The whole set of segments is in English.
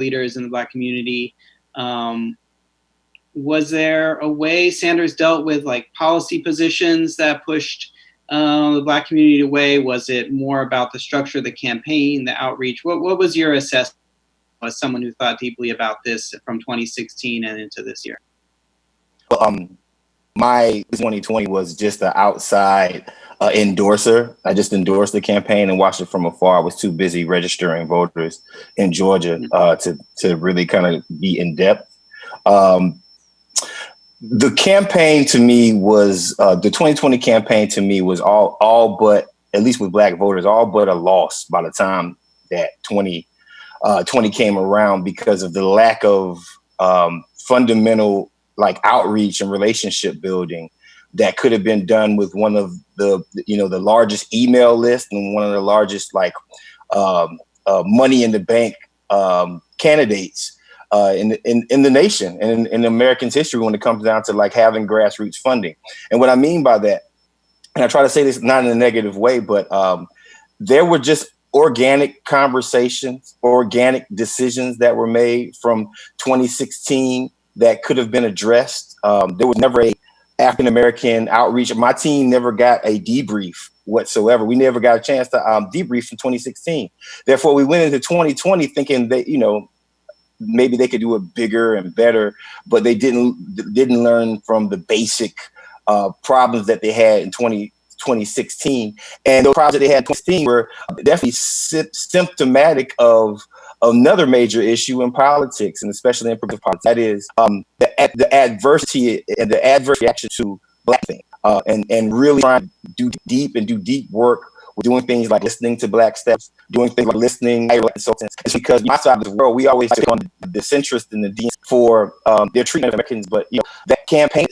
leaders in the Black community. Was there a way Sanders dealt with like policy positions that pushed the Black community away? Was it more about the structure of the campaign, the outreach? What was your assessment as someone who thought deeply about this from 2016 and into this year? Well, my 2020 was just an outside endorser. I just endorsed the campaign and watched it from afar. I was too busy registering voters in Georgia to really kind of be in depth. The campaign to me was the 2020 campaign to me was all but, at least with Black voters, all but a loss by the time that 2020 came around, because of the lack of fundamental like outreach and relationship building that could have been done with one of the largest email lists and one of the largest like money in the bank candidates in the nation and in Americans' history when it comes down to like having grassroots funding. And what I mean by that, and I try to say this not in a negative way, but there were just organic conversations, organic decisions that were made from 2016 that could have been addressed. There was never a African-American outreach. My team never got a debrief whatsoever. We never got a chance to debrief in 2016. Therefore, we went into 2020 thinking that, maybe they could do it bigger and better, but they didn't learn from the basic problems that they had in 2016. And those problems that they had in 2016 were definitely symptomatic of another major issue in politics, and especially in progressive politics. That is the adversity and the adverse reaction to Black things, and really trying to do deep work. We're doing things like listening to Black staffs, doing things like listening to consultants. It's because my side of the world, we always take on the centrist and the DNC for their treatment of Americans. But that campaign,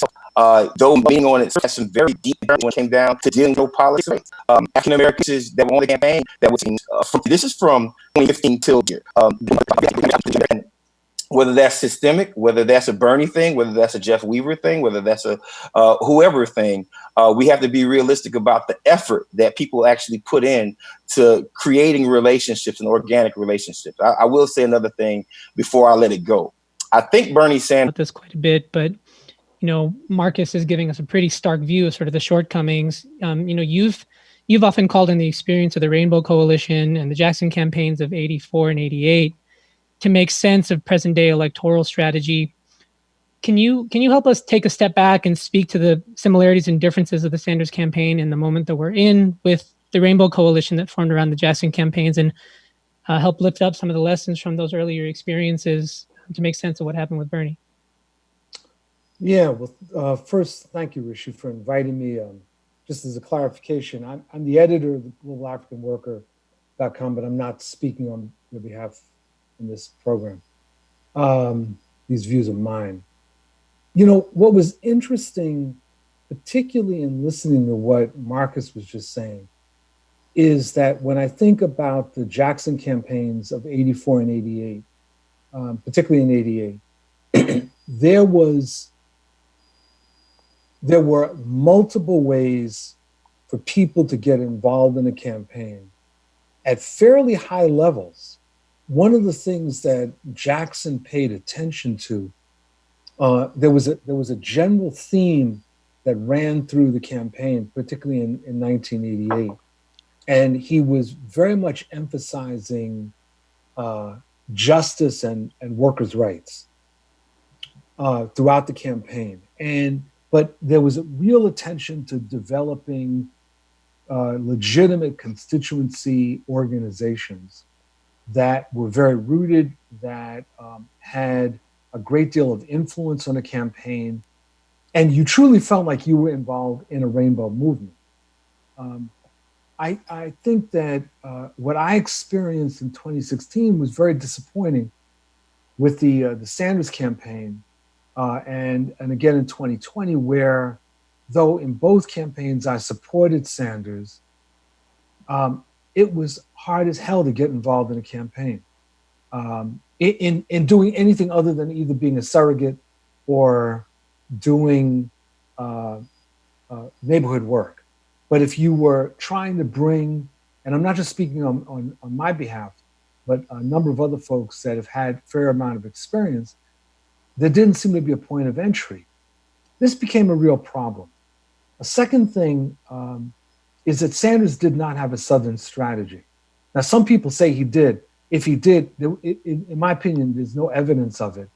though being on it, has some very deep when it came down to dealing with politics. African Americans that were on the campaign that was this is from 2015 till here. Whether that's systemic, whether that's a Bernie thing, whether that's a Jeff Weaver thing, whether that's a whoever thing, we have to be realistic about the effort that people actually put in to creating relationships and organic relationships. I will say another thing before I let it go. I think Bernie Sanders... This quite a bit, but Marcus is giving us a pretty stark view of sort of the shortcomings. You've often called in the experience of the Rainbow Coalition and the Jackson campaigns of '84 and '88 to make sense of present day electoral strategy. Can you help us take a step back and speak to the similarities and differences of the Sanders campaign in the moment that we're in with the Rainbow Coalition that formed around the Jackson campaigns, and help lift up some of the lessons from those earlier experiences to make sense of what happened with Bernie? Yeah, well, first, thank you, Rishi, for inviting me. Just as a clarification, I'm the editor of the GlobalAfricanWorker.com, but I'm not speaking on your behalf in this program. These views are mine. What was interesting, particularly in listening to what Marcus was just saying, is that when I think about the Jackson campaigns of '84 and '88, particularly in '88, there were multiple ways for people to get involved in a campaign at fairly high levels. One of the things that Jackson paid attention to, there was a general theme that ran through the campaign, particularly in 1988. And he was very much emphasizing justice and workers' rights throughout the campaign. But there was a real attention to developing legitimate constituency organizations that were very rooted, that had a great deal of influence on a campaign, and you truly felt like you were involved in a rainbow movement. I think that what I experienced in 2016 was very disappointing with the Sanders campaign, and again in 2020, where though in both campaigns I supported Sanders, it was hard as hell to get involved in a campaign, in doing anything other than either being a surrogate or doing neighborhood work. But if you were trying to bring, and I'm not just speaking on my behalf, but a number of other folks that have had a fair amount of experience, there didn't seem to be a point of entry. This became a real problem. A second thing is that Sanders did not have a Southern strategy. Now, some people say he did. If he did, in my opinion, there's no evidence of it.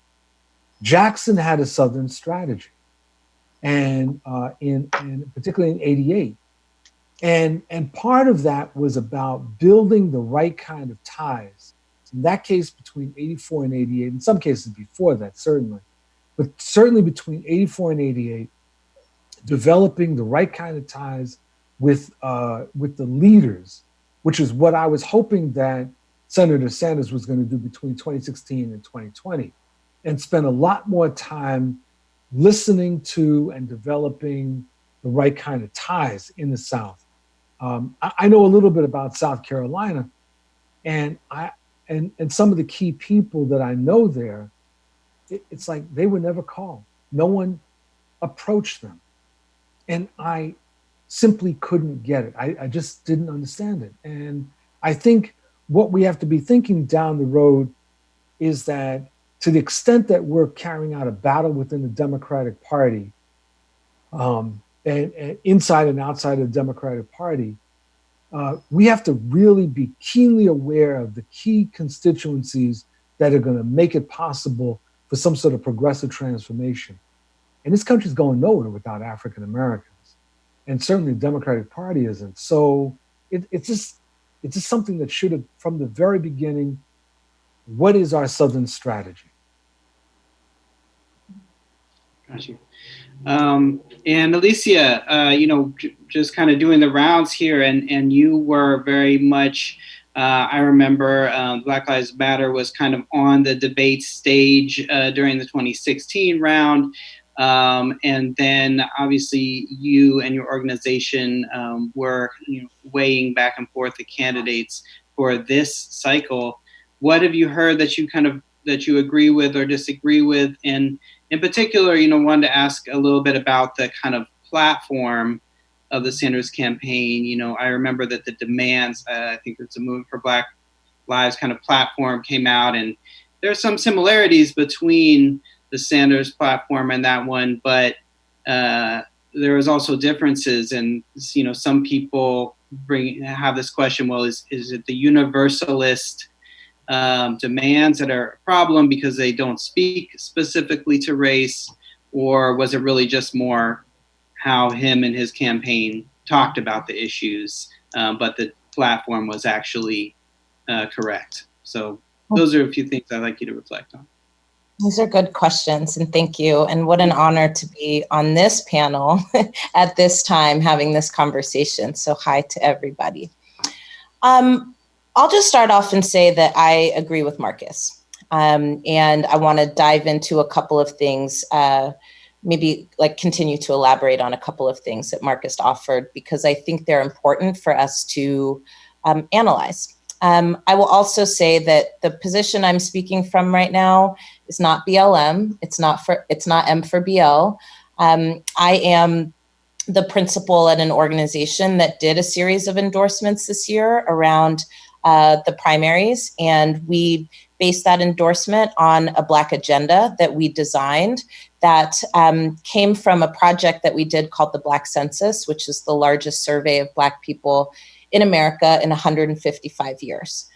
Jackson had a Southern strategy, and particularly in '88. And part of that was about building the right kind of ties. In that case, between '84 and '88, in some cases before that, certainly, but certainly between '84 and '88, developing the right kind of ties with the leaders, which is what I was hoping that Senator Sanders was going to do between 2016 and 2020, and spend a lot more time listening to and developing the right kind of ties in the South. I know a little bit about South Carolina, and some of the key people that I know there, it's like they were never called. No one approached them. And I simply couldn't get it. I just didn't understand it. And I think what we have to be thinking down the road is that to the extent that we're carrying out a battle within the Democratic Party, and inside and outside of the Democratic Party, we have to really be keenly aware of the key constituencies that are going to make it possible for some sort of progressive transformation. And this country's going nowhere without African Americans, and certainly the Democratic Party isn't. So it's just something that should have, from the very beginning, what is our Southern strategy? Got you. And Alicia, just kind of doing the rounds here, and you were very much, I remember Black Lives Matter was kind of on the debate stage during the 2016 round. And then obviously you and your organization were weighing back and forth the candidates for this cycle. What have you heard that you agree with or disagree with? And in particular, wanted to ask a little bit about the kind of platform of the Sanders campaign. I remember that the demands, I think it's a Movement for Black Lives kind of platform came out, and there's some similarities between the Sanders platform and that one, but there is also differences. And some people have this question: well, is it the universalist demands that are a problem because they don't speak specifically to race, or was it really just more how him and his campaign talked about the issues, but the platform was actually correct? So those are a few things I'd like you to reflect on. These are good questions, and thank you. And what an honor to be on this panel at this time having this conversation. So hi to everybody. I'll just start off and say that I agree with Marcus. And I want to dive into a couple of things, maybe like continue to elaborate on a couple of things that Marcus offered, because I think they're important for us to analyze. I will also say that the position I'm speaking from right now is not BLM. It's not M for BL. I am the principal at an organization that did a series of endorsements this year around the primaries, and we based that endorsement on a Black agenda that we designed that came from a project that we did called the Black Census, which is the largest survey of Black people in America in 155 years.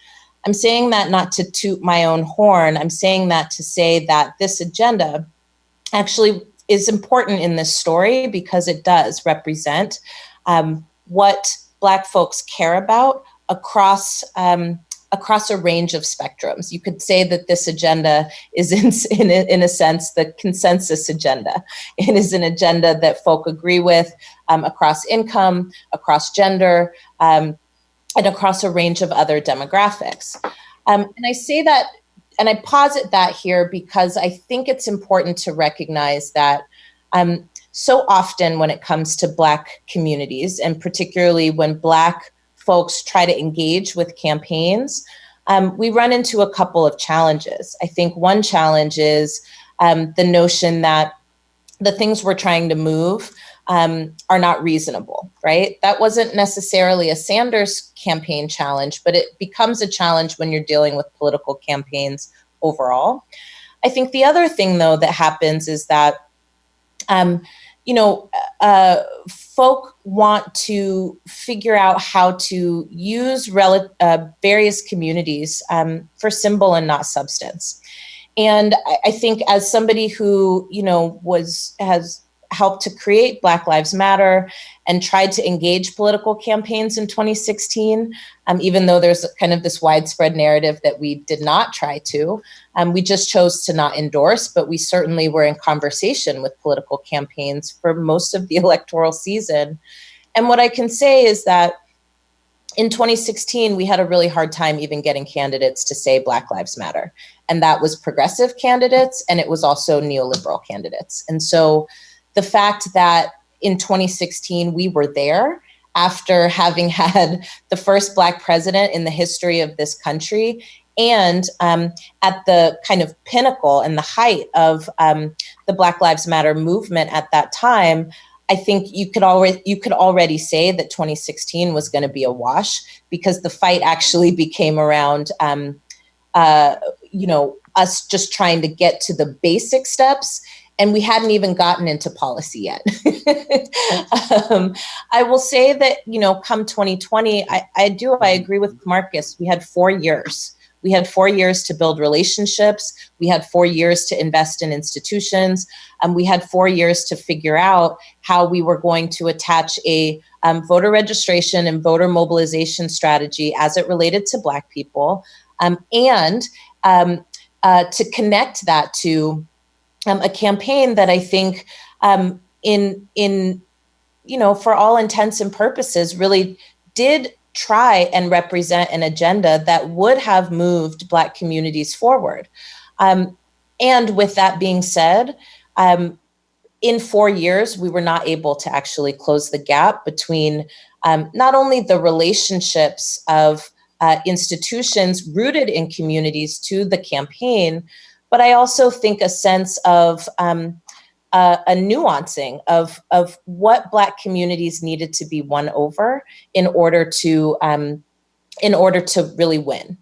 I'm saying that not to toot my own horn. I'm saying that to say that this agenda actually is important in this story because it does represent what Black folks care about across a range of spectrums. You could say that this agenda is in a sense the consensus agenda. It is an agenda that folk agree with across income, across gender, and across a range of other demographics. And I say that, and I posit that here because I think it's important to recognize that so often when it comes to Black communities, and particularly when Black folks try to engage with campaigns, we run into a couple of challenges. I think one challenge is the notion that the things we're trying to move are not reasonable, right? That wasn't necessarily a Sanders campaign challenge, but it becomes a challenge when you're dealing with political campaigns overall. I think the other thing, though, that happens is that, folk want to figure out how to use various communities for symbol and not substance. And I think as somebody who, has helped to create Black Lives Matter and tried to engage political campaigns in 2016, even though there's kind of this widespread narrative that we did not try to. We just chose to not endorse, but we certainly were in conversation with political campaigns for most of the electoral season. And what I can say is that in 2016, we had a really hard time even getting candidates to say Black Lives Matter. And that was progressive candidates, and it was also neoliberal candidates. And so the fact that in 2016, we were there after having had the first Black president in the history of this country, and at the kind of pinnacle and the height of the Black Lives Matter movement at that time, I think you could already say that 2016 was going to be a wash, because the fight actually became around, us just trying to get to the basic steps. And we hadn't even gotten into policy yet. I will say that, come 2020, I agree with Marcus. We had 4 years. We had 4 years to build relationships. We had 4 years to invest in institutions. We had 4 years to figure out how we were going to attach a voter registration and voter mobilization strategy as it related to Black people, and to connect that to a campaign that I think, for all intents and purposes, really did try and represent an agenda that would have moved Black communities forward. And with that being said, in 4 years, we were not able to actually close the gap between not only the relationships of institutions rooted in communities to the campaign, but I also think a sense of a nuancing of what Black communities needed to be won over in order to really win.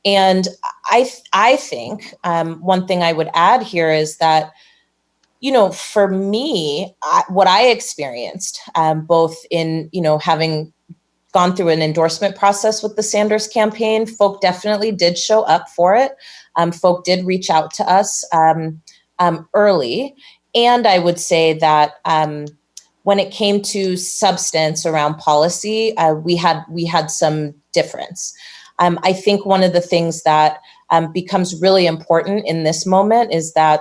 And I think one thing I would add here is that, for me, what I experienced, both in, having gone through an endorsement process with the Sanders campaign, folk definitely did show up for it. Folk did reach out to us early. And I would say that when it came to substance around policy, we had some difference. I think one of the things that becomes really important in this moment is that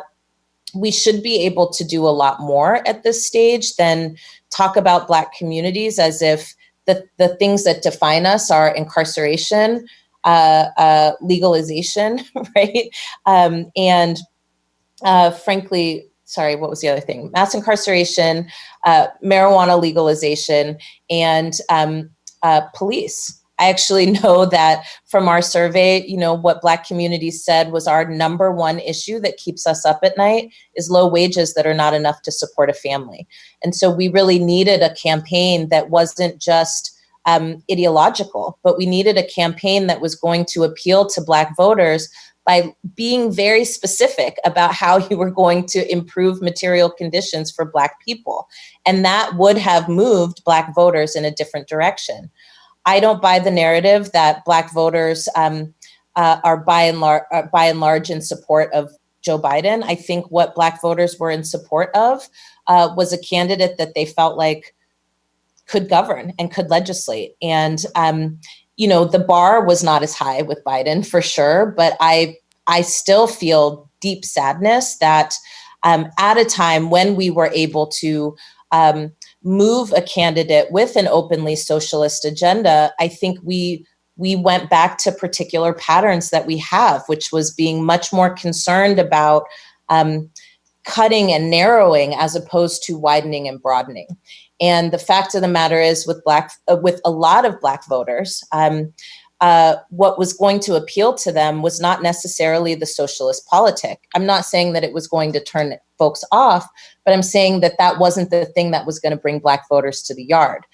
we should be able to do a lot more at this stage than talk about Black communities as if the things that define us are incarceration, legalization, right? And frankly, sorry, what was the other thing? Mass incarceration, marijuana legalization, and police. I actually know that from our survey, what Black communities said was our number one issue that keeps us up at night is low wages that are not enough to support a family. And so we really needed a campaign that wasn't just ideological, but we needed a campaign that was going to appeal to Black voters by being very specific about how you were going to improve material conditions for Black people. And that would have moved Black voters in a different direction. I don't buy the narrative that Black voters are by and large in support of Joe Biden. I think what Black voters were in support of was a candidate that they felt like could govern and could legislate. And the bar was not as high with Biden for sure, but I still feel deep sadness that at a time when we were able to move a candidate with an openly socialist agenda, I think we went back to particular patterns that we have, which was being much more concerned about cutting and narrowing as opposed to widening and broadening. And the fact of the matter is, with a lot of Black voters, what was going to appeal to them was not necessarily the socialist politic. I'm not saying that it was going to turn folks off, but I'm saying that that wasn't the thing that was going to bring Black voters to the yard.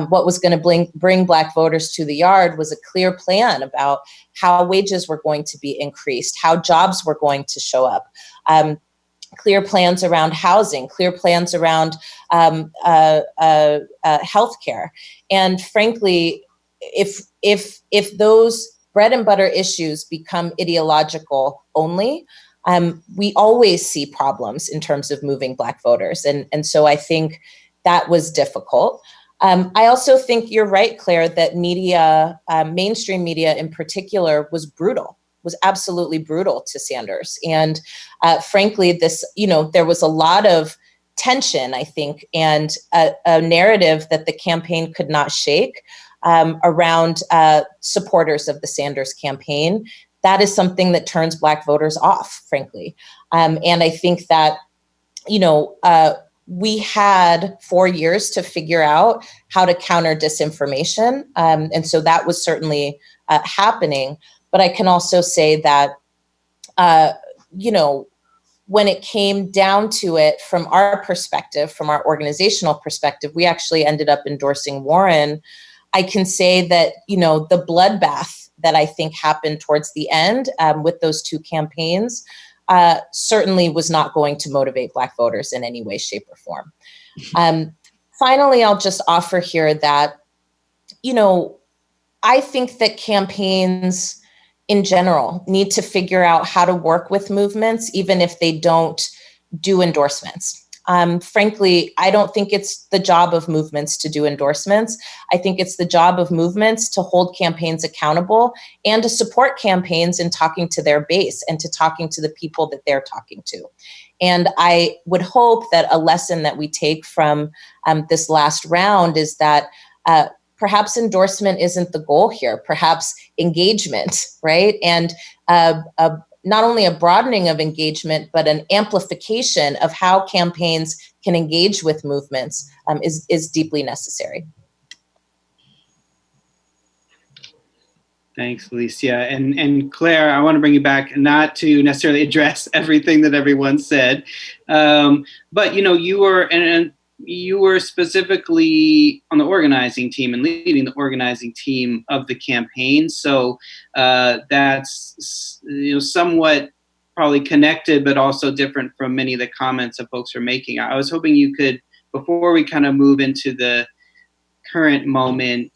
What was going to bring Black voters to the yard was a clear plan about how wages were going to be increased, how jobs were going to show up, clear plans around housing, clear plans around healthcare. And frankly, if those bread and butter issues become ideological only, we always see problems in terms of moving Black voters. And so I think that was difficult. I also think you're right, Claire, that media, mainstream media in particular, was absolutely brutal to Sanders. And frankly, there was a lot of tension, I think, and a narrative that the campaign could not shake around supporters of the Sanders campaign. That is something that turns Black voters off, frankly. And I think that, we had 4 years to figure out how to counter disinformation. And so that was certainly happening. But I can also say that, when it came down to it, from our perspective, from our organizational perspective, we actually ended up endorsing Warren. I can say that, the bloodbath that I think happened towards the end with those two campaigns certainly was not going to motivate Black voters in any way, shape, or form. Finally, I'll just offer here that, I think that campaigns in general need to figure out how to work with movements, even if they don't do endorsements. Frankly, I don't think it's the job of movements to do endorsements. I think it's the job of movements to hold campaigns accountable and to support campaigns in talking to their base and to talking to the people that they're talking to. And I would hope that a lesson that we take from this last round is that perhaps endorsement isn't the goal here, perhaps engagement, right? And not only a broadening of engagement, but an amplification of how campaigns can engage with movements is deeply necessary. Thanks, Alicia. And Claire, I want to bring you back, not to necessarily address everything that everyone said, but you were specifically on the organizing team and leading the organizing team of the campaign. So that's somewhat probably connected, but also different from many of the comments that folks are making. I was hoping you could, before we kind of move into the current moment,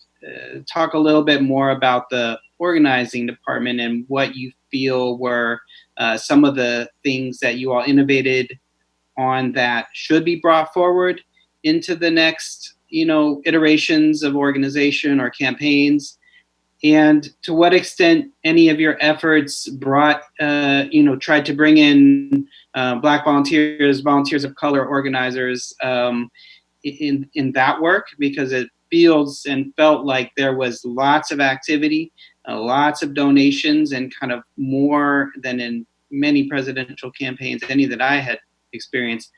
talk a little bit more about the organizing department and what you feel were some of the things that you all innovated on that should be brought forward into the next, iterations of organization or campaigns, and to what extent any of your efforts brought, tried to bring in Black volunteers of color, organizers in that work, because it feels and felt like there was lots of activity, lots of donations, and kind of more than in many presidential campaigns, any that I had experienced.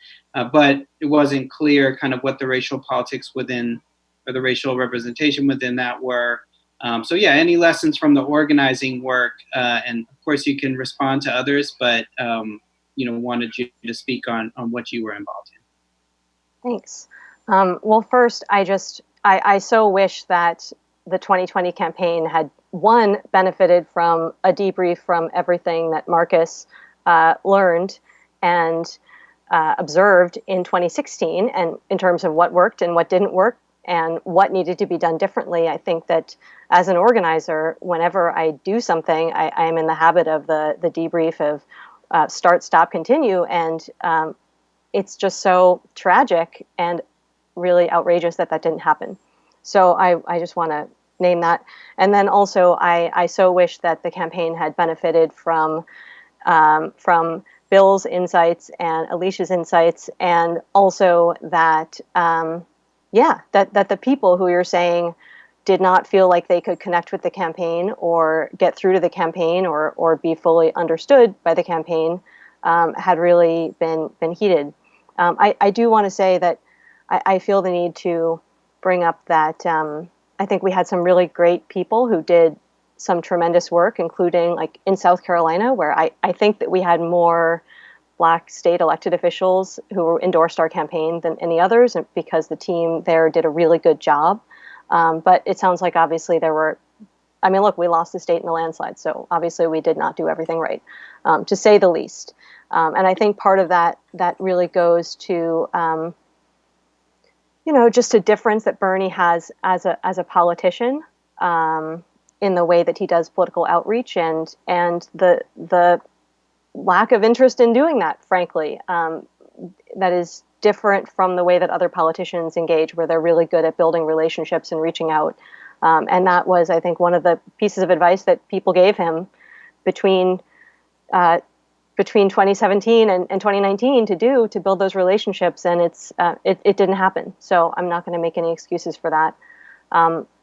But it wasn't clear kind of what the racial politics within, or the racial representation within that were. So yeah, any lessons from the organizing work, and of course you can respond to others, but wanted you to speak on what you were involved in. Thanks. Well, first, I so wish that the 2020 campaign had, one, benefited from a debrief from everything that Marcus learned and observed in 2016, and in terms of what worked and what didn't work and what needed to be done differently. I think that as an organizer, whenever I do something, I am in the habit of the debrief of start, stop, continue. And it's just so tragic and really outrageous that didn't happen. So I just want to name that. And then also, I so wish that the campaign had benefited from Bill's insights and Alicia's insights, and also that, that the people who you're saying did not feel like they could connect with the campaign or get through to the campaign or be fully understood by the campaign had really been heated. I do want to say that I feel the need to bring up that I think we had some really great people who did some tremendous work, including like in South Carolina, where I think that we had more Black state elected officials who endorsed our campaign than any others, because the team there did a really good job. But it sounds like obviously there were, I mean, look, we lost the state in the landslide, so obviously we did not do everything right, to say the least. And I think part of that really goes to, just a difference that Bernie has as a politician, in the way that he does political outreach, and the lack of interest in doing that, frankly, that is different from the way that other politicians engage, where they're really good at building relationships and reaching out. And that was, I think, one of the pieces of advice that people gave him between 2017 and 2019 to build those relationships, and it didn't happen. So I'm not going to make any excuses for that.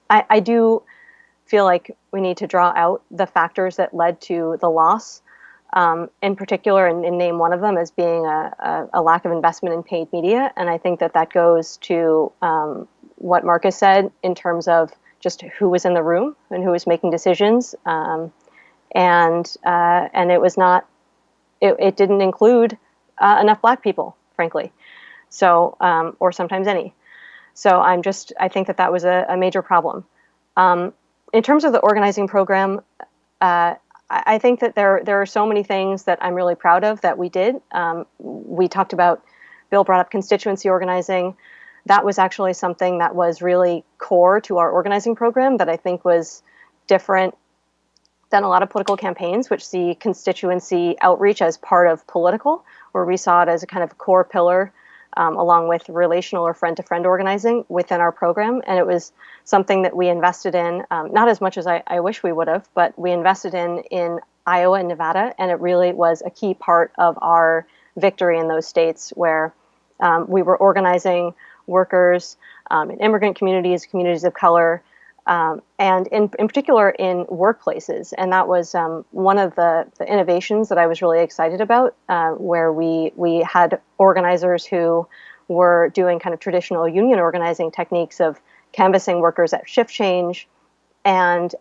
I do feel like we need to draw out the factors that led to the loss, in particular, and name one of them as being a lack of investment in paid media. And I think that goes to what Marcus said in terms of just who was in the room and who was making decisions. And it was not, it didn't include enough Black people, frankly. So, or sometimes any. So I think that was a major problem. In terms of the organizing program, I think that there are so many things that I'm really proud of that we did. We talked about, Bill brought up constituency organizing. That was actually something that was really core to our organizing program that I think was different than a lot of political campaigns, which see constituency outreach as part of political, where we saw it as a kind of core pillar, along with relational or friend-to-friend organizing within our program. And it was something that we invested in, not as much as I wish we would have, but we invested in Iowa and Nevada, and it really was a key part of our victory in those states, where we were organizing workers in immigrant communities, communities of color, and in particular in workplaces. And that was one of the innovations that I was really excited about, where we had organizers who were doing kind of traditional union organizing techniques of canvassing workers at shift change and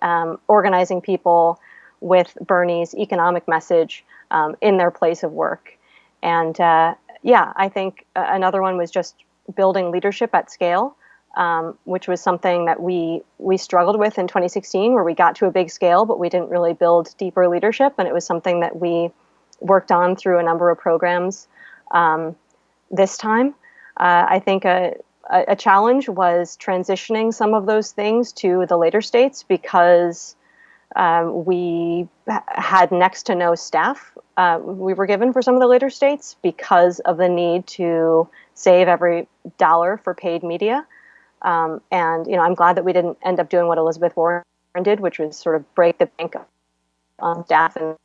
organizing people with Bernie's economic message in their place of work. And I think another one was just building leadership at scale, which was something that we struggled with in 2016, where we got to a big scale, but we didn't really build deeper leadership. And it was something that we worked on through a number of programs this time. I think a challenge was transitioning some of those things to the later states, because we had next to no staff we were given for some of the later states because of the need to save every dollar for paid media. And I'm glad that we didn't end up doing what Elizabeth Warren did, which was sort of break the bank on staff and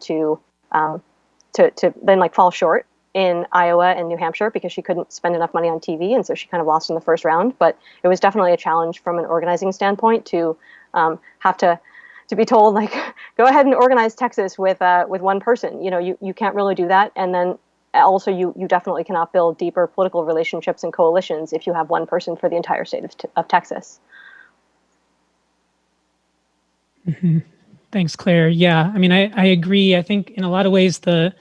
to then like fall short in Iowa and New Hampshire because she couldn't spend enough money on TV, and so she kind of lost in the first round. But it was definitely a challenge from an organizing standpoint to have to be told, like, go ahead and organize Texas with one person. You can't really do that, and then also you definitely cannot build deeper political relationships and coalitions if you have one person for the entire state of Texas. Mm-hmm. Thanks, Claire. Yeah, I mean, I agree. I think in a lot of ways the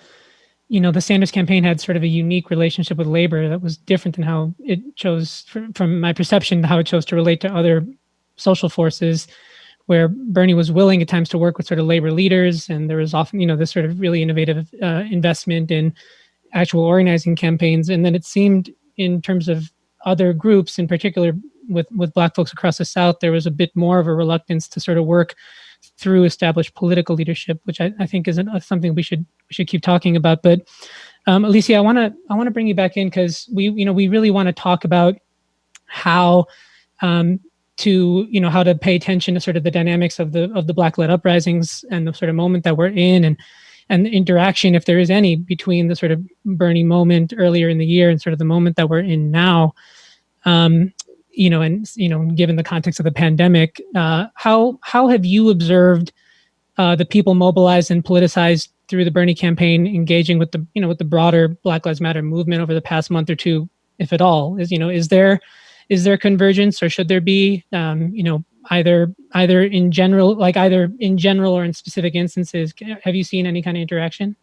Sanders campaign had sort of a unique relationship with labor that was different than how it chose, from my perception, how it chose to relate to other social forces, where Bernie was willing at times to work with sort of labor leaders, and there was often, this sort of really innovative investment in actual organizing campaigns. And then it seemed in terms of other groups, in particular with Black folks across the South, there was a bit more of a reluctance to sort of work through established political leadership, which I think is something we should keep talking about. But Alicia, I want to bring you back in, because we really want to talk about how how to pay attention to sort of the dynamics of the Black-led uprisings and the sort of moment that we're in, and the interaction, if there is any, between the sort of Bernie moment earlier in the year and sort of the moment that we're in now. Given the context of the pandemic, how have you observed the people mobilized and politicized through the Bernie campaign engaging with the broader Black Lives Matter movement over the past month or two, if at all? Is there convergence, or should there be? either in general, or in specific instances? Have you seen any kind of interaction?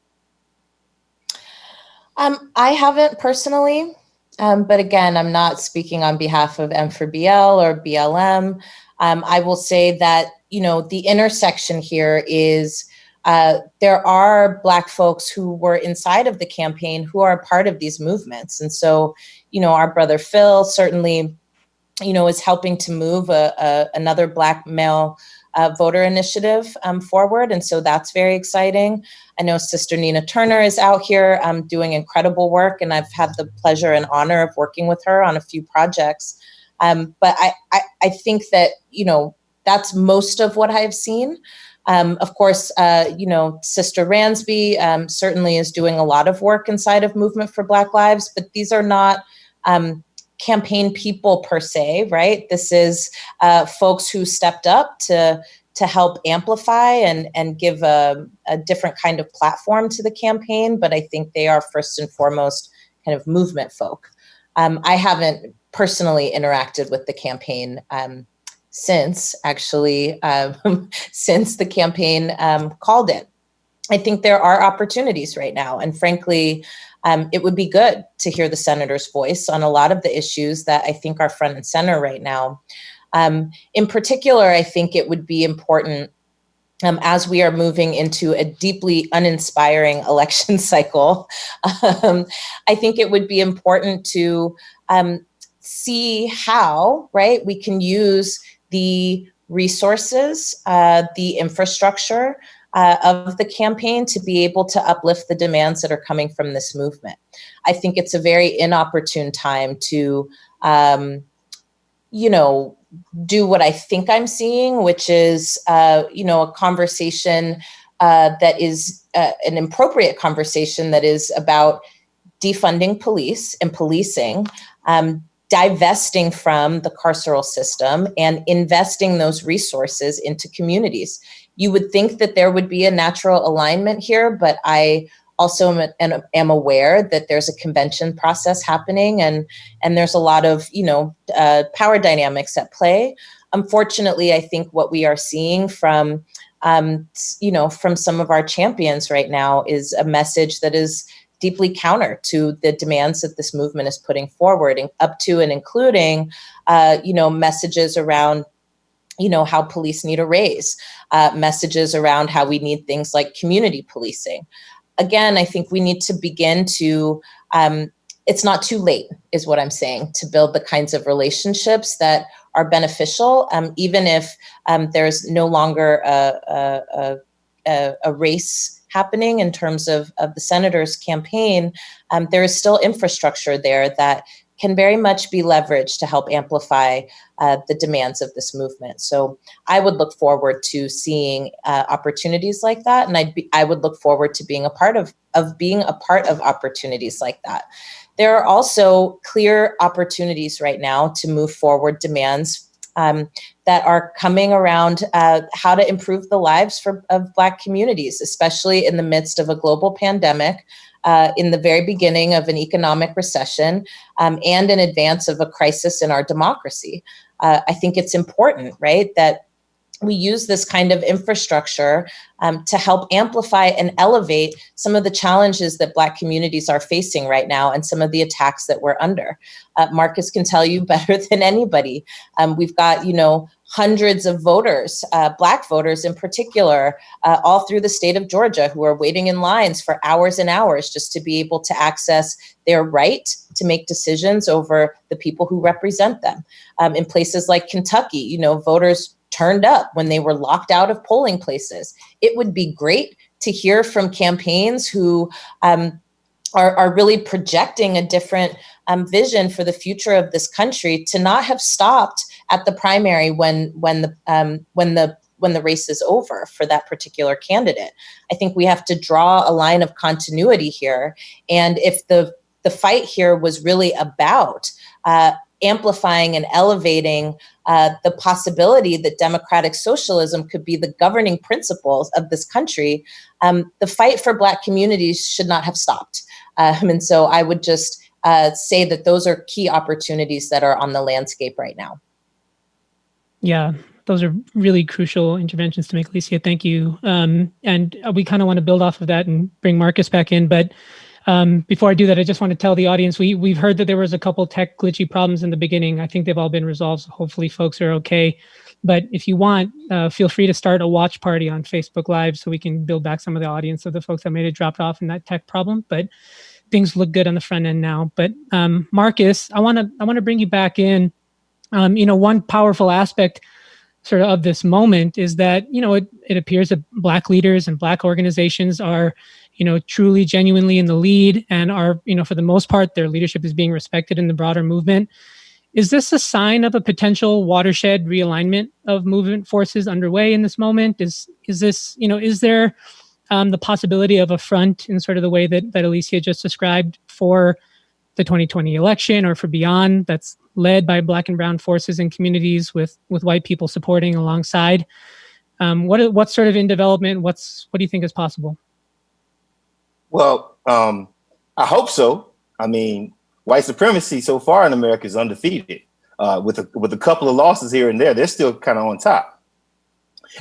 I haven't personally, but again, I'm not speaking on behalf of M4BL or BLM. I will say that, the intersection here is there are Black folks who were inside of the campaign who are a part of these movements. And so, our brother Phil certainly, is helping to move another Black male voter initiative forward. And so that's very exciting. I know Sister Nina Turner is out here doing incredible work, and I've had the pleasure and honor of working with her on a few projects. But I think that, that's most of what I've seen. Of course, Sister Ransby certainly is doing a lot of work inside of Movement for Black Lives, but these are not campaign people per se, right? This is folks who stepped up to help amplify and give a different kind of platform to the campaign. But I think they are first and foremost kind of movement folk. I haven't personally interacted with the campaign since the campaign called it. I think there are opportunities right now. And frankly, it would be good to hear the senator's voice on a lot of the issues that I think are front and center right now. In particular, I think it would be important as we are moving into a deeply uninspiring election cycle. I think it would be important to see how, right, we can use the resources, the infrastructure, of the campaign to be able to uplift the demands that are coming from this movement. I think it's a very inopportune time to, do what I think I'm seeing, which is, a conversation that is an appropriate conversation that is about defunding police and policing, divesting from the carceral system and investing those resources into communities. You would think that there would be a natural alignment here, but I also am aware that there's a convention process happening and there's a lot of, power dynamics at play. Unfortunately, I think what we are seeing from some of our champions right now is a message that is deeply counter to the demands that this movement is putting forward, and up to and including, messages around, how police need a raise, messages around how we need things like community policing. Again, I think we need to begin to, it's not too late, is what I'm saying, to build the kinds of relationships that are beneficial, even if there's no longer a race happening in terms of the senator's campaign. There is still infrastructure there that can very much be leveraged to help amplify the demands of this movement. So I would look forward to seeing opportunities like that, and I would look forward to being a part of opportunities like that. There are also clear opportunities right now to move forward demands that are coming around how to improve the lives of Black communities, especially in the midst of a global pandemic, in the very beginning of an economic recession, and in advance of a crisis in our democracy. I think it's important, right, that we use this kind of infrastructure to help amplify and elevate some of the challenges that Black communities are facing right now and some of the attacks that we're under. Marcus can tell you better than anybody. We've got, hundreds of voters, Black voters in particular, all through the state of Georgia, who are waiting in lines for hours and hours just to be able to access their right to make decisions over the people who represent them. In places like Kentucky, voters turned up when they were locked out of polling places. It would be great to hear from campaigns who are really projecting a different vision for the future of this country, to not have stopped at the primary when the race is over for that particular candidate. I think we have to draw a line of continuity here. And if the fight here was really about amplifying and elevating the possibility that democratic socialism could be the governing principles of this country, the fight for Black communities should not have stopped. And so I would just say that those are key opportunities that are on the landscape right now. Yeah, those are really crucial interventions to make, Alicia. Thank you. And we kind of want to build off of that and bring Marcus back in. But before I do that, I just want to tell the audience, we've heard that there was a couple tech glitchy problems in the beginning. I think they've all been resolved. So hopefully folks are okay. But if you want, feel free to start a watch party on Facebook Live so we can build back some of the audience of the folks that may have dropped off in that tech problem. But things look good on the front end now. But Marcus, I want to bring you back in. One powerful aspect sort of this moment is that, it appears that Black leaders and Black organizations are, truly genuinely in the lead and are, for the most part, their leadership is being respected in the broader movement. Is this a sign of a potential watershed realignment of movement forces underway in this moment? Is this, is there the possibility of a front in sort of the way that Alicia just described for the 2020 election or for beyond, that's led by Black and brown forces and communities with white people supporting alongside? What's sort of in development? What do you think is possible? Well, I hope so. I mean, white supremacy so far in America is undefeated. With a couple of losses here and there, they're still kind of on top.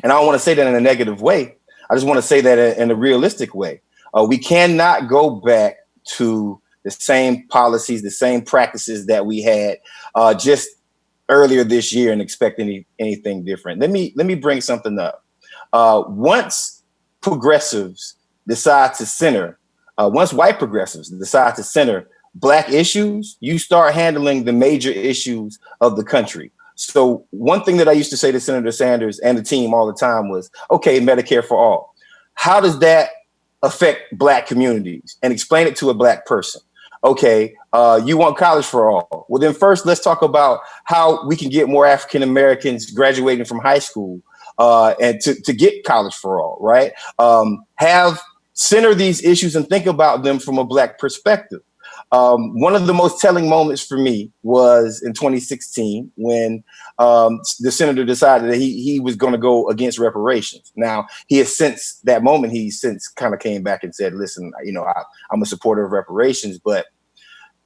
And I don't want to say that in a negative way. I just want to say that in a realistic way. We cannot go back to the same policies, the same practices that we had just earlier this year and expect anything different. Let me bring something up. Once progressives decide to center, once white progressives decide to center Black issues, you start handling the major issues of the country. So one thing that I used to say to Senator Sanders and the team all the time was, okay, Medicare for all. How does that affect Black communities? And explain it to a Black person. Okay, you want college for all. Well, then first, let's talk about how we can get more African Americans graduating from high school and to get college for all, right? Center these issues and think about them from a Black perspective. One of the most telling moments for me was in 2016 when the senator decided that he was going to go against reparations. Now, he has since that moment, he's since kind of came back and said, listen, I'm a supporter of reparations. But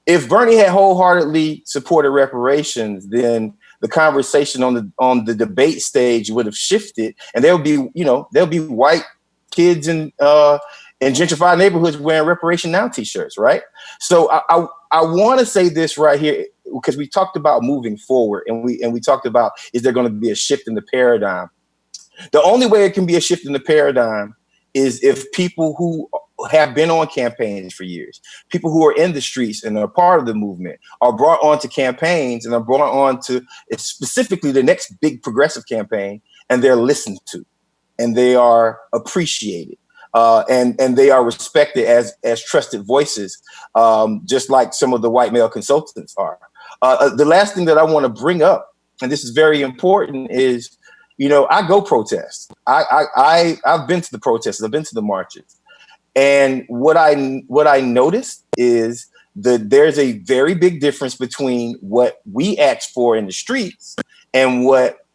if Bernie had wholeheartedly supported reparations, then the conversation on the debate stage would have shifted, and there'll be white kids in gentrified neighborhoods wearing Reparation Now t-shirts, right? So I want to say this right here because we talked about moving forward, and we talked about, is there going to be a shift in the paradigm? The only way it can be a shift in the paradigm is if people who have been on campaigns for years, people who are in the streets and are part of the movement, are brought onto campaigns and are brought on to specifically the next big progressive campaign, and they're listened to, and they are appreciated. And they are respected as trusted voices, just like some of the white male consultants are. The last thing that I want to bring up, and this is very important, is, I go protest. I've been to the protests. I've been to the marches. And what I noticed is that there's a very big difference between what we ask for in the streets and what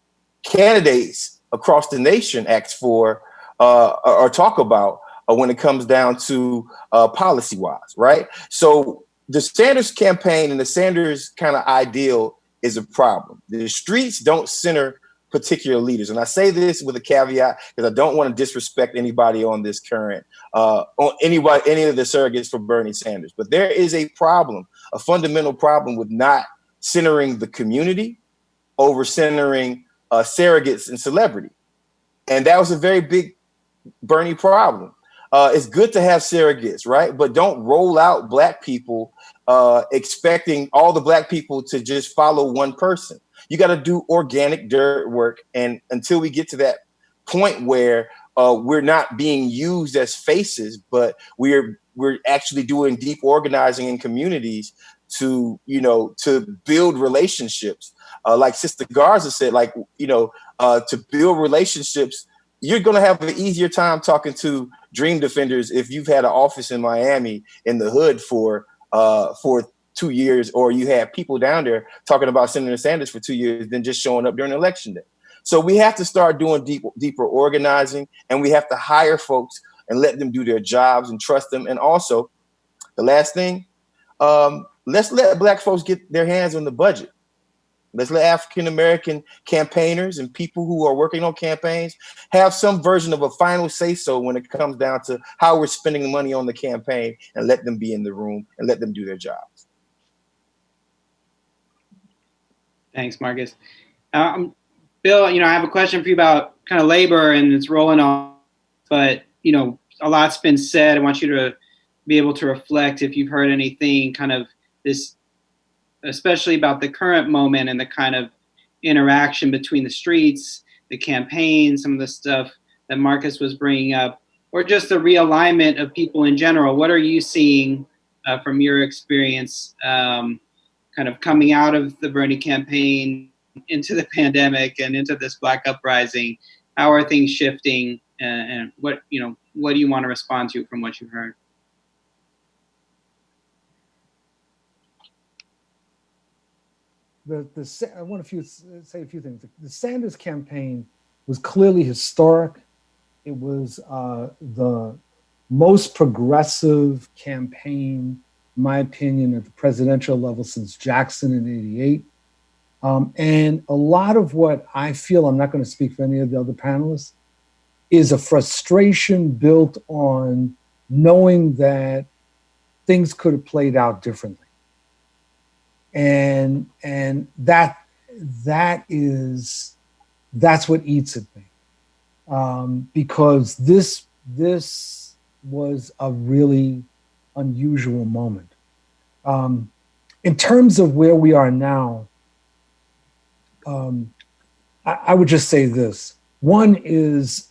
candidates across the nation ask for or talk about when it comes down to policy-wise, right? So the Sanders campaign and the Sanders kind of ideal is a problem. The streets don't center particular leaders. And I say this with a caveat because I don't want to disrespect anybody on this current, on any of the surrogates for Bernie Sanders. But there is a problem, a fundamental problem with not centering the community over centering surrogates and celebrity. And that was a very big Bernie problem. It's good to have surrogates, right? But don't roll out Black people expecting all the Black people to just follow one person. You got to do organic dirt work. And until we get to that point where we're not being used as faces, but we're actually doing deep organizing in communities to build relationships. Like Sister Garza said, to build relationships, you're going to have an easier time talking to dream defenders if you've had an office in Miami in the hood for 2 years, or you have people down there talking about Senator Sanders for 2 years than just showing up during election day. So we have to start doing deeper organizing, and we have to hire folks and let them do their jobs and trust them. And also, the last thing, let's let Black folks get their hands on the budget. Let's let African-American campaigners and people who are working on campaigns have some version of a final say-so when it comes down to how we're spending the money on the campaign, and let them be in the room and let them do their jobs. Thanks, Marcus. Bill, I have a question for you about kind of labor and its role on, but, a lot's been said. I want you to be able to reflect if you've heard anything kind of this, especially about the current moment and the kind of interaction between the streets, the campaign, some of the stuff that Marcus was bringing up, or just the realignment of people in general. What are you seeing from your experience kind of coming out of the Bernie campaign into the pandemic and into this Black uprising? How are things shifting, and what do you want to respond to from what you've heard? I want to say a few things. The Sanders campaign was clearly historic. It was the most progressive campaign, in my opinion, at the presidential level since Jackson in '88. And a lot of what I feel, I'm not going to speak for any of the other panelists, is a frustration built on knowing that things could have played out differently. And that's what eats at me, because this was a really unusual moment. In terms of where we are now, I would just say this. One is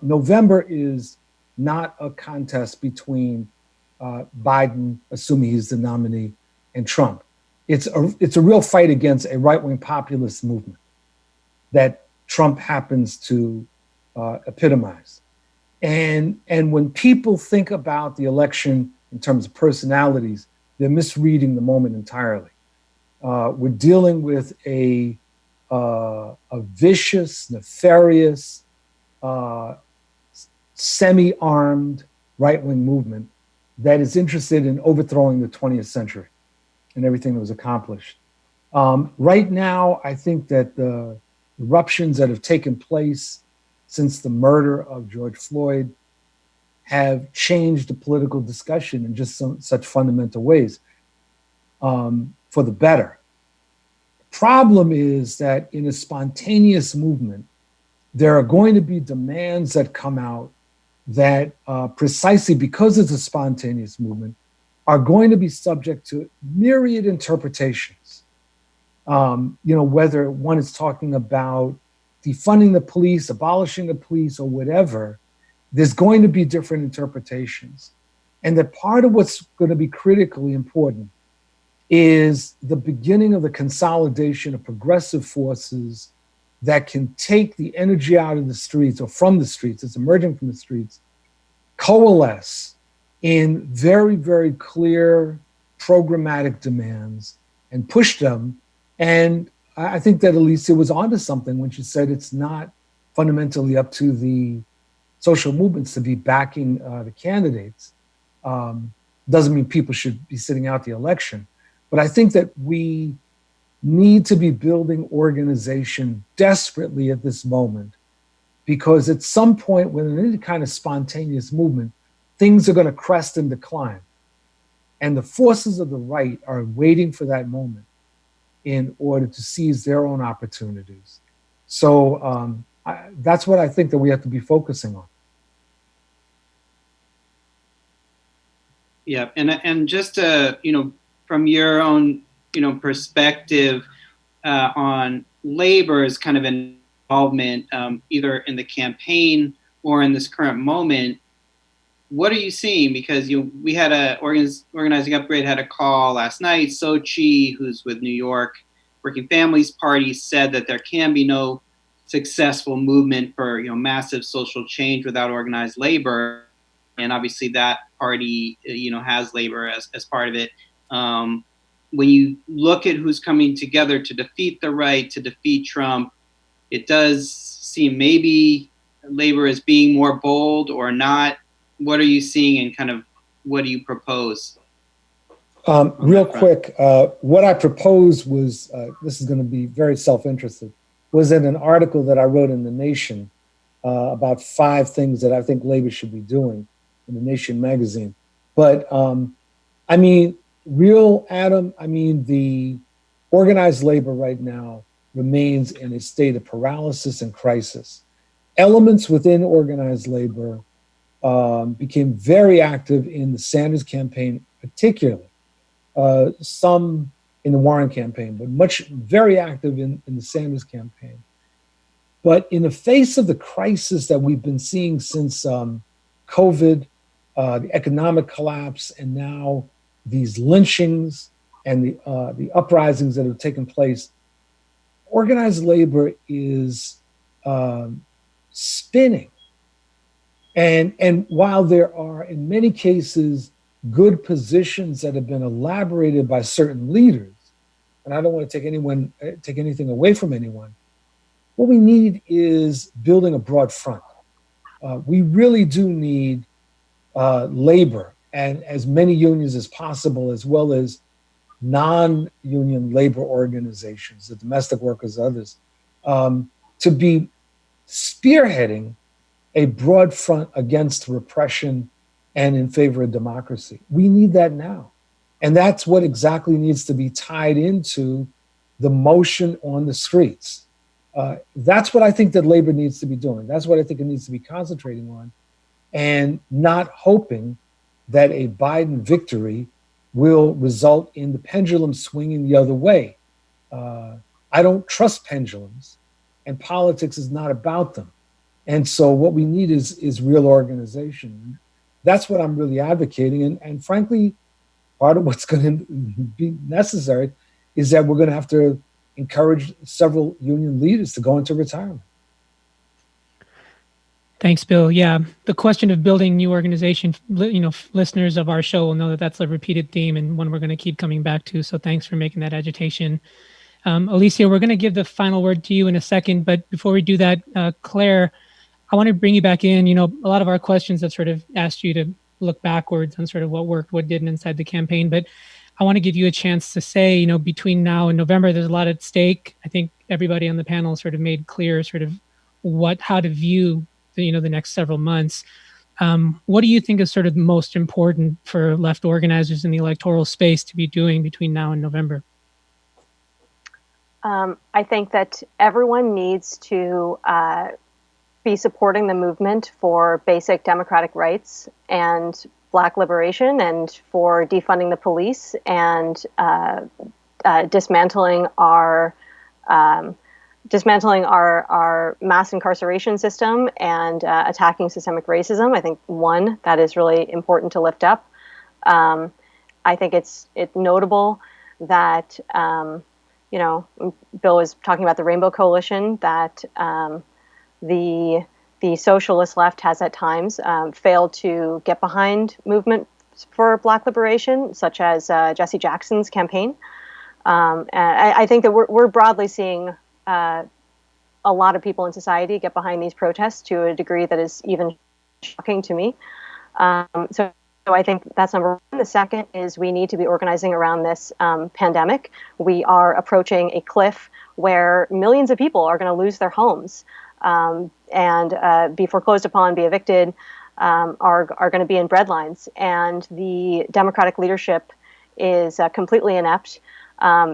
November is not a contest between Biden, assuming he's the nominee, and Trump. It's a real fight against a right-wing populist movement that Trump happens to epitomize. And when people think about the election in terms of personalities, they're misreading the moment entirely. We're dealing with a vicious, nefarious, semi-armed right-wing movement that is interested in overthrowing the 20th century and everything that was accomplished. Right now, I think that the eruptions that have taken place since the murder of George Floyd have changed the political discussion in just such fundamental ways for the better. The problem is that in a spontaneous movement, there are going to be demands that come out that precisely because it's a spontaneous movement are going to be subject to myriad interpretations. Whether one is talking about defunding the police, abolishing the police, or whatever, there's going to be different interpretations. And that part of what's going to be critically important is the beginning of the consolidation of progressive forces that can take the energy out of the streets or from the streets, it's emerging from the streets, coalesce in very, very clear programmatic demands and push them. And I think that Alicia was onto something when she said it's not fundamentally up to the social movements to be backing the candidates. Doesn't mean people should be sitting out the election. But I think that we need to be building organization desperately at this moment, because at some point when in any kind of spontaneous movement, things are going to crest and decline. And the forces of the right are waiting for that moment in order to seize their own opportunities. So that's what I think that we have to be focusing on. Yeah, and just from your own perspective on labor's kind of involvement either in the campaign or in this current moment, what are you seeing? Because we had Organizing Upgrade had a call last night. Sochi, who's with New York Working Families Party, said that there can be no successful movement for massive social change without organized labor, and obviously that party has labor as part of it. When you look at who's coming together to defeat the right, to defeat Trump, it does seem maybe labor is being more bold or not. What are you seeing, and kind of what do you propose? Real quick, what I proposed was, this is going to be very self-interested, was in an article that I wrote in The Nation about 5 things that I think labor should be doing in The Nation magazine. But I mean, the organized labor right now remains in a state of paralysis and crisis. Elements within organized labor became very active in the Sanders campaign, particularly. Some in the Warren campaign, but very active in the Sanders campaign. But in the face of the crisis that we've been seeing since COVID, the economic collapse, and now these lynchings and the uprisings that have taken place, organized labor is spinning. And while there are, in many cases, good positions that have been elaborated by certain leaders, and I don't want to take anything away from anyone, what we need is building a broad front. We really do need labor and as many unions as possible, as well as non-union labor organizations, the domestic workers, others, to be spearheading a broad front against repression and in favor of democracy. We need that now. And that's what exactly needs to be tied into the motion on the streets. That's what I think that labor needs to be doing. That's what I think it needs to be concentrating on, and not hoping that a Biden victory will result in the pendulum swinging the other way. I don't trust pendulums, and politics is not about them. And so what we need is real organization. That's what I'm really advocating. And frankly, part of what's going to be necessary is that we're going to have to encourage several union leaders to go into retirement. Thanks, Bill. Yeah, the question of building new organization, listeners of our show will know that that's a repeated theme and one we're going to keep coming back to. So thanks for making that agitation. Alicia, we're going to give the final word to you in a second. But before we do that, Claire, I want to bring you back in. A lot of our questions have sort of asked you to look backwards on sort of what worked, what didn't inside the campaign. But I want to give you a chance to say, between now and November, there's a lot at stake. I think everybody on the panel sort of made clear sort of how to view the next several months. What do you think is sort of most important for left organizers in the electoral space to be doing between now and November? I think that everyone needs to be supporting the movement for basic democratic rights and Black liberation, and for defunding the police and dismantling our mass incarceration system and attacking systemic racism. I think that is really important to lift up. I think it's notable that Bill was talking about the Rainbow Coalition, that the socialist left has at times failed to get behind movement for Black liberation, such as Jesse Jackson's campaign. And I think that we're broadly seeing a lot of people in society get behind these protests to a degree that is even shocking to me. So I think that's number one. The second is we need to be organizing around this pandemic. We are approaching a cliff where millions of people are going to lose their homes and be foreclosed upon, be evicted, are going to be in breadlines. And the Democratic leadership is completely inept.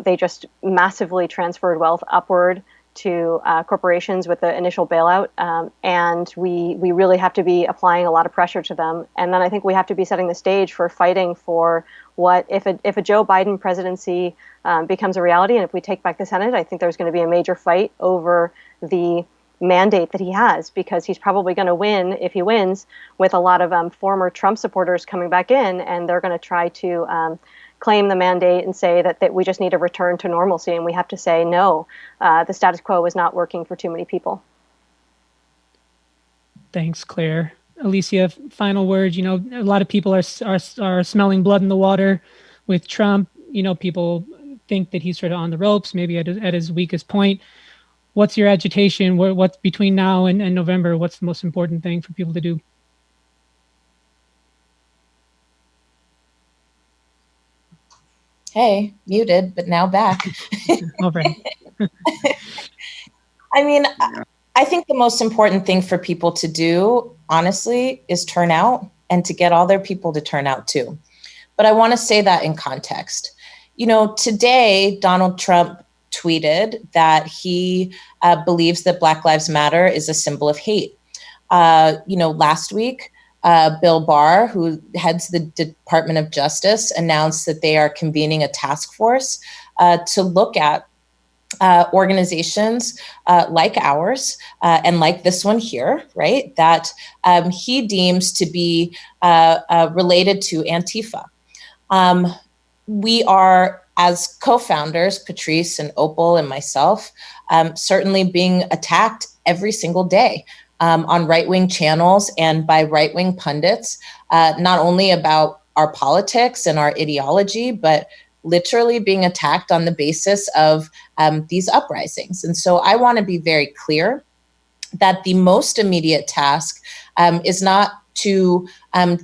They just massively transferred wealth upward to corporations with the initial bailout. And we really have to be applying a lot of pressure to them. And then I think we have to be setting the stage for fighting for what, if a Joe Biden presidency becomes a reality, and if we take back the Senate, I think there's going to be a major fight over the mandate that he has, because he's probably going to win, if he wins, with a lot of former Trump supporters coming back in, and they're going to try to claim the mandate and say that we just need a return to normalcy, and we have to say no, the status quo is not working for too many people. Thanks, Claire. Alicia, final words. A lot of people are smelling blood in the water with Trump. People think that he's sort of on the ropes, maybe at his weakest point. What's your agitation? What's between now and November? What's the most important thing for people to do? Hey, muted, but now back. All right. I mean, I think the most important thing for people to do, honestly, is turn out and to get all their people to turn out too. But I want to say that in context. You know, today, Donald Trump tweeted that he believes that Black Lives Matter is a symbol of hate. Last week, Bill Barr, who heads the Department of Justice, announced that they are convening a task force to look at organizations like ours and like this one here, right, that he deems to be related to Antifa. We are, as co-founders, Patrice and Opal and myself, certainly being attacked every single day on right-wing channels and by right-wing pundits, not only about our politics and our ideology, but literally being attacked on the basis of these uprisings. And so I want to be very clear that the most immediate task is not to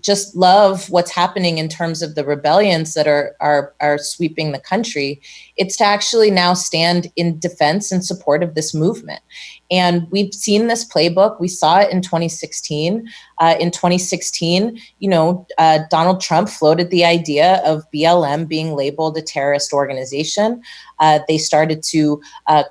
just love what's happening in terms of the rebellions that are sweeping the country. It's to actually now stand in defense and support of this movement. And we've seen this playbook. We saw it in 2016. In 2016, Donald Trump floated the idea of BLM being labeled a terrorist organization. They started to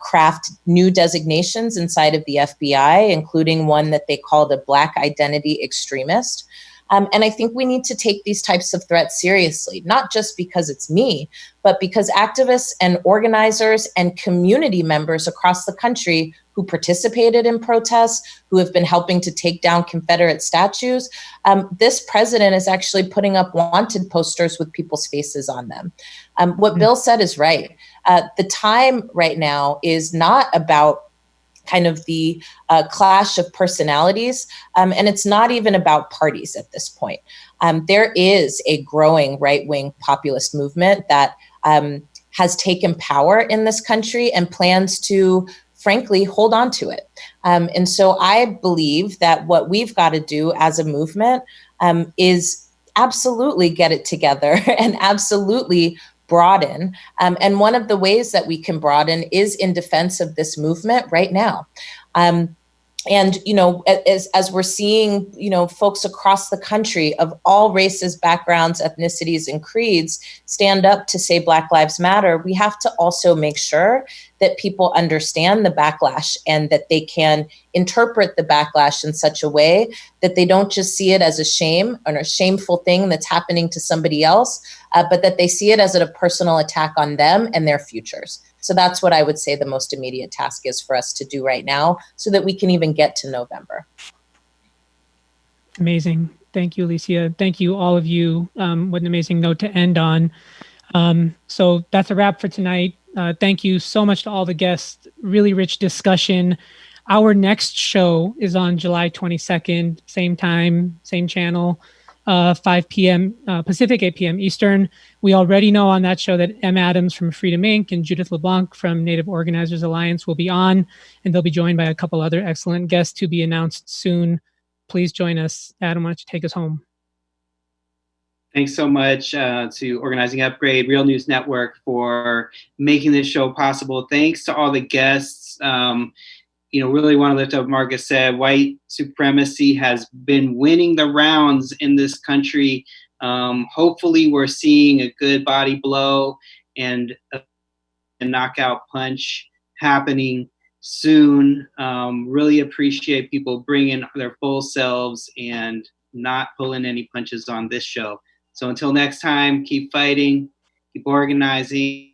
craft new designations inside of the FBI, including one that they called a Black identity extremist. And I think we need to take these types of threats seriously, not just because it's me, but because activists and organizers and community members across the country who participated in protests, who have been helping to take down Confederate statues, this president is actually putting up wanted posters with people's faces on them. What Bill said is right. The time right now is not about kind of the clash of personalities. And it's not even about parties at this point. There is a growing right-wing populist movement that has taken power in this country and plans to, frankly, hold on to it. And so I believe that what we've got to do as a movement is absolutely get it together and absolutely broaden. And one of the ways that we can broaden is in defense of this movement right now. And, as we're seeing, folks across the country of all races, backgrounds, ethnicities, and creeds stand up to say Black Lives Matter, we have to also make sure that people understand the backlash and that they can interpret the backlash in such a way that they don't just see it as a shame or a shameful thing that's happening to somebody else, but that they see it as a personal attack on them and their futures. So that's what I would say the most immediate task is for us to do right now so that we can even get to November. Amazing. Thank you, Alicia. Thank you, all of you. What an amazing note to end on. So that's a wrap for tonight. Thank you so much to all the guests. Really rich discussion. Our next show is on July 22nd, same time, same channel. 5 p.m. Pacific, 8 p.m. Eastern. We already know on that show that M. Adams from Freedom Inc. and Judith LeBlanc from Native Organizers Alliance will be on, and they'll be joined by a couple other excellent guests to be announced soon. Please join us. Adam, why don't you take us home? Thanks so much to Organizing Upgrade, Real News Network for making this show possible. Thanks to all the guests. Really want to lift up, Marcus said, white supremacy has been winning the rounds in this country. Hopefully we're seeing a good body blow and a knockout punch happening soon. Really appreciate people bringing their full selves and not pulling any punches on this show. So until next time, keep fighting, keep organizing.